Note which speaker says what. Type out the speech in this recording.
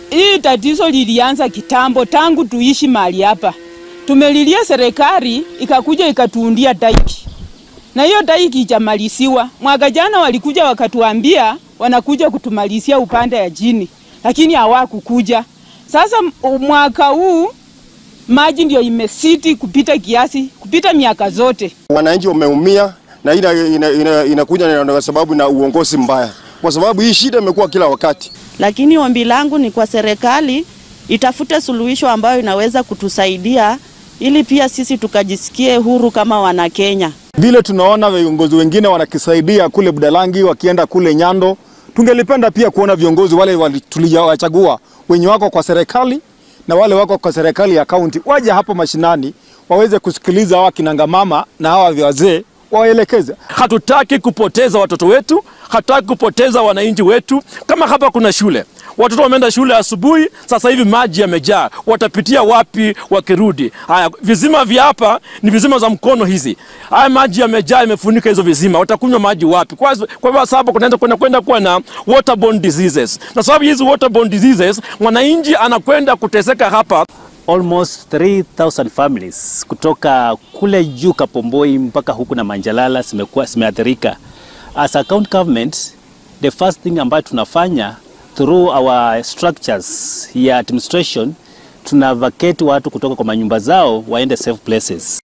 Speaker 1: Hii tatizo lilianza kitambo tangu tuishi mahali hapa. Tumelilia serikali ikakuja ikatuundia daiki. Na hiyo daiki ijamalisiwa. Mwaka jana walikuja wakatuambia wanakuja kutumalisia upande ya chini. Lakini hawakukuja. Sasa mwaka huu maji ndio imesiti kupita kiasi, kupita miaka zote.
Speaker 2: Wananchi wameumia na inakuja kwa sababu na uongozi mbaya. Kwa sababu hii shida imekuwa kila wakati.
Speaker 3: Lakini ombi langu ni kwa serikali itafute suluhisho ambayo inaweza kutusaidia ili pia sisi tukajisikie huru kama wana Kenya.
Speaker 4: Vile tunaona viongozi wengine wanakisaidia kule Budalangi wakienda kule Nyando, tungelipenda pia kuona viongozi wale tuliowachagua wenye wako kwa serikali na wale wako kwa serikali ya kaunti waje hapo mashinani waweze kusikiliza hawa kinanga mama na hawa wazee waelekeze.
Speaker 5: Hatutaki kupoteza watoto wetu, hatutaki kupoteza wananchi wetu. Kama hapa kuna shule, watoto wameenda shule asubuhi, sasa hivi maji yamejaa, watapitia wapi wakirudi? Haya, vizima vya hapa ni vizima za mkono hizi. Haya maji yamejaa, yamefunika hizo vizima, watakunywa maji wapi? Kwa sababu kwenda kuwa na waterborne diseases. Na sababu hizi waterborne diseases, mwananchi anakwenda kuteseka hapa.
Speaker 6: Almost 3,000 families kutoka kule juu Kapomboi mpaka huku na Manjalala zimeathirika. As a county government, the first thing ambayo tunafanya through our structures ya administration, tuna vacate watu kutoka kwa manyumba zao waende safe places.